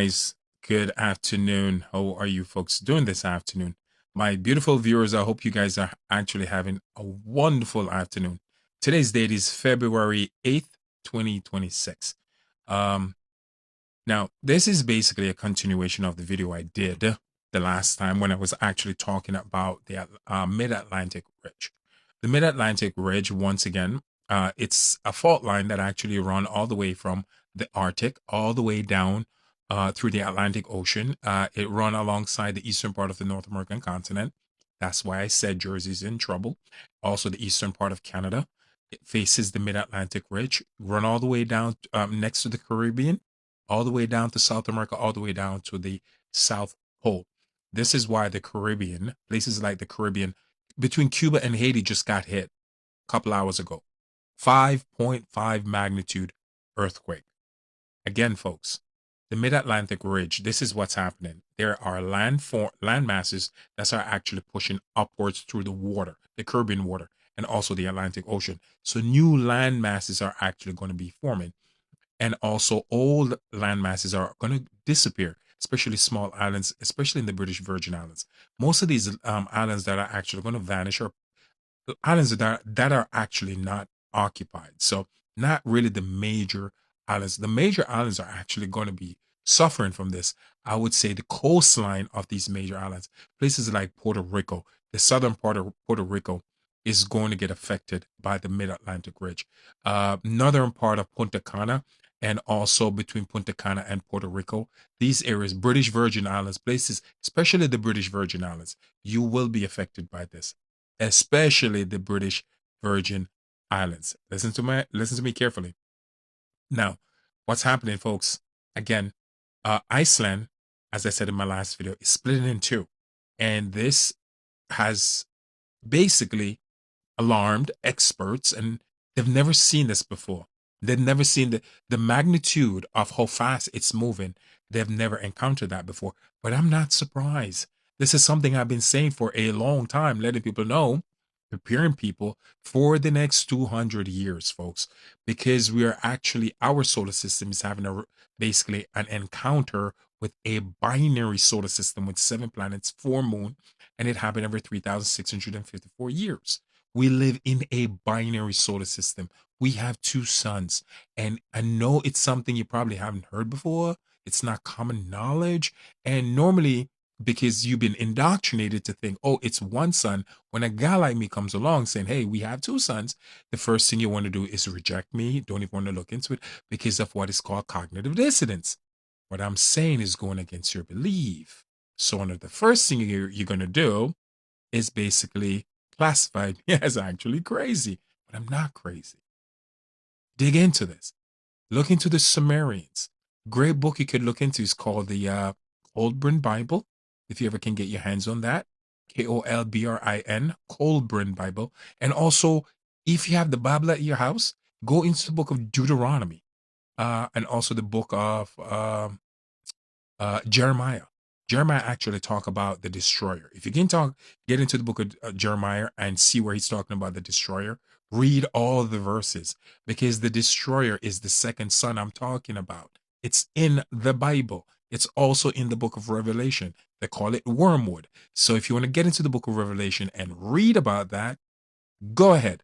guys. Good afternoon. How are you folks doing this afternoon? My beautiful viewers, I hope you guys are actually having a wonderful afternoon. Today's date is February 8th, 2026. Um, Now, this is basically a continuation of the video I did the last time when I was actually talking about the Mid-Atlantic Ridge. The Mid-Atlantic Ridge, once again, it's a fault line that actually run all the way from the Arctic all the way down through the Atlantic Ocean. It run alongside the eastern part of the North American continent. That's why I said Jersey's in trouble. Also, the eastern part of Canada. It faces the Mid-Atlantic Ridge, run all the way down next to the Caribbean, all the way down to South America, all the way down to the South Pole. This is why the Caribbean, places like the Caribbean, between Cuba and Haiti just got hit a couple hours ago. 5.5 magnitude earthquake. Again, folks, the Mid-Atlantic Ridge, this is what's happening. There are land masses that are actually pushing upwards through the water, the Caribbean water, and also the Atlantic Ocean. So new land masses are actually going to be forming, and also old land masses are going to disappear, especially small islands, especially in the British Virgin Islands. Most of these islands that are actually going to vanish are islands that are actually not occupied. So not really the major islands. The major islands are actually going to be suffering from this. I would say the coastline of these major islands, places like Puerto Rico, the southern part of Puerto Rico is going to get affected by the Mid-Atlantic Ridge. Northern part of Punta Cana and also between Punta Cana and Puerto Rico, these areas, British Virgin Islands, places, especially the British Virgin Islands, you will be affected by this, especially the British Virgin Islands. Listen to me carefully. Now, what's happening, folks? Again, Iceland, as I said in my last video, is split in two, and this has basically alarmed experts, and they've never seen this before. They've never seen the magnitude of how fast it's moving. They've never encountered that before. But I'm not surprised. This is something I've been saying for a long time, letting people know, preparing people for the next 200 years, folks, because we are actually, our solar system is having basically an encounter with a binary solar system with 7 planets, 4 moon, and it happened every 3,654 years. We live in a binary solar system. We have two suns. And I know it's something you probably haven't heard before. It's not common knowledge. And normally, because you've been indoctrinated to think, oh, it's one sun, when a guy like me comes along saying, hey, we have two suns, the first thing you want to do is reject me. Don't even want to look into it because of what is called cognitive dissonance. What I'm saying is going against your belief. So, one of the first thing you're going to do is basically classified me as actually crazy, but I'm not crazy. Dig into this. Look into the Sumerians. Great book you could look into is called the Colbrin Bible. If you ever can get your hands on that, Kolbrin, Colbrin Bible. And also, if you have the Bible at your house, go into the book of Deuteronomy, and also the book of Jeremiah. Jeremiah actually talk about the destroyer. If you can get into the book of Jeremiah and see where he's talking about the destroyer, read all the verses because the destroyer is the second son I'm talking about. It's in the Bible. It's also in the book of Revelation. They call it wormwood. So if you want to get into the book of Revelation and read about that, go ahead.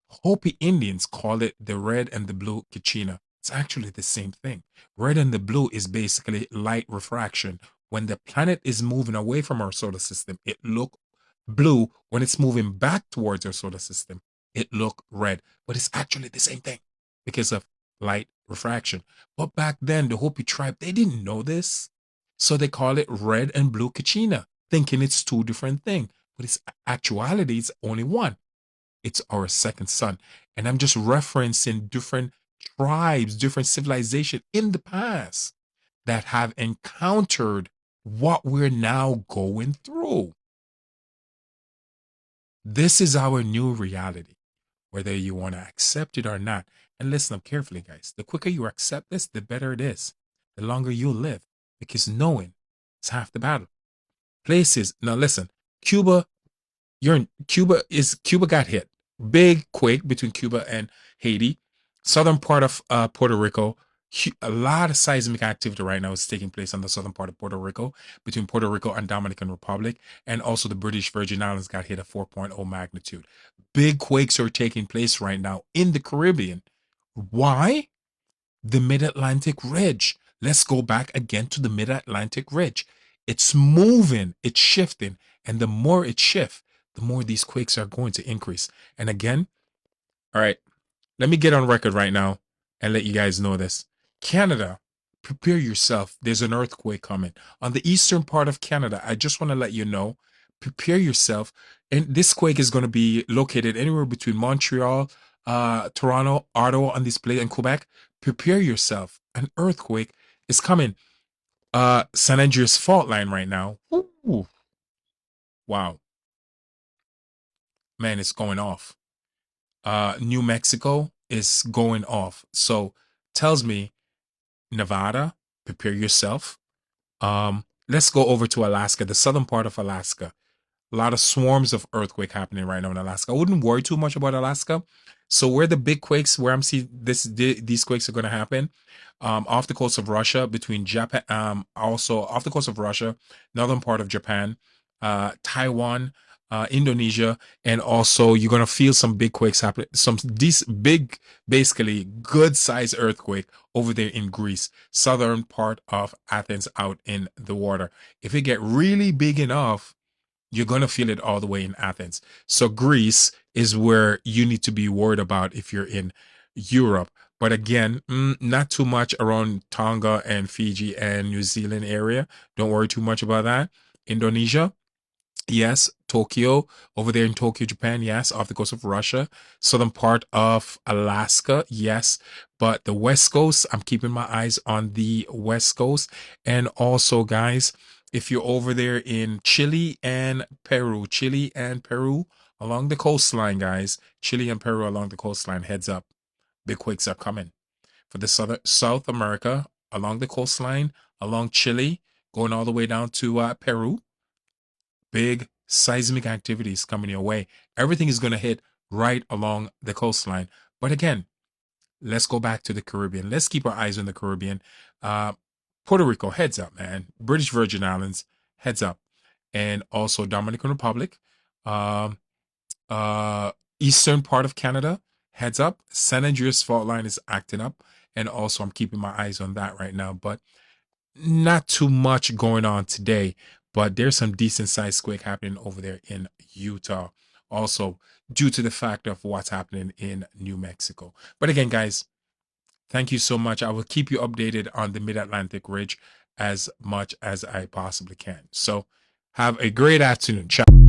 Hopi Indians call it the red and the blue Kachina. It's actually the same thing. Red and the blue is basically light refraction. When the planet is moving away from our solar system, it look blue. When it's moving back towards our solar system, it look red. But it's actually the same thing because of light refraction. But back then, the Hopi tribe, they didn't know this. So they call it red and blue Kachina, thinking it's two different things. But it's actuality, it's only one. It's our second son. And I'm just referencing different tribes, different civilization in the past that have encountered what we're now going through. This is our new reality, whether you want to accept it or not. And listen up carefully, guys. The quicker you accept this, the better it is. The longer you'll live, because knowing is half the battle. Places, now listen, Cuba, Cuba got hit. Big quake between Cuba and Haiti. Southern part of Puerto Rico, A lot of seismic activity right now is taking place on the southern part of Puerto Rico, between Puerto Rico and Dominican Republic, and also the British Virgin Islands got hit at 4.0 magnitude. Big quakes are taking place right now in the Caribbean. Why? The Mid-Atlantic Ridge. Let's go back again to the Mid-Atlantic Ridge. It's moving, it's shifting, and the more it shifts, the more these quakes are going to increase. And again, all right, let me get on record right now and let you guys know this. Canada, prepare yourself. There's an earthquake coming on the eastern part of Canada. I just want to let you know, prepare yourself. And this quake is going to be located anywhere between Montreal, Toronto, Ottawa, on this place, and Quebec. Prepare yourself. An earthquake is coming. San Andreas fault line right now. Ooh, wow, man, it's going off. New Mexico is going off. So tells me Nevada, prepare yourself. Let's go over to Alaska, the southern part of Alaska. A lot of swarms of earthquake happening right now in Alaska. I wouldn't worry too much about Alaska. So where the big quakes, where I'm seeing these quakes are going to happen, off the coast of Russia, between Japan, also off the coast of Russia, northern part of Japan, Taiwan, Indonesia, and also you're going to feel some big quakes happening, some these big, basically good size earthquake over there in Greece, southern part of Athens, out in the water. If it get really big enough, you're going to feel it all the way in Athens. So Greece is where you need to be worried about if you're in Europe. But again, not too much around Tonga and Fiji and New Zealand area. Don't worry too much about that. Indonesia, yes. Tokyo, over there in Tokyo, Japan, yes. Off the coast of Russia. Southern part of Alaska, yes. But the West Coast, I'm keeping my eyes on the West Coast. And also, guys, if you're over there in Chile and Peru along the coastline, guys, Chile and Peru along the coastline, heads up. Big quakes are coming. For the South America, along the coastline, along Chile, going all the way down to Peru, big seismic activities coming your way. Everything is going to hit right along the coastline. But again, let's go back to the Caribbean. Let's keep our eyes on the Caribbean. Uh, Puerto Rico, heads up, man. British Virgin Islands, heads up. And also Dominican Republic, um, uh, eastern part of Canada, heads up. San Andreas fault line is acting up. And also, I'm keeping my eyes on that right now. But not too much going on today, but there's some decent sized quake happening over there in Utah. Also, due to the fact of what's happening in New Mexico. But again, guys, thank you so much. I will keep you updated on the Mid Atlantic Ridge as much as I possibly can. So, have a great afternoon. Ciao.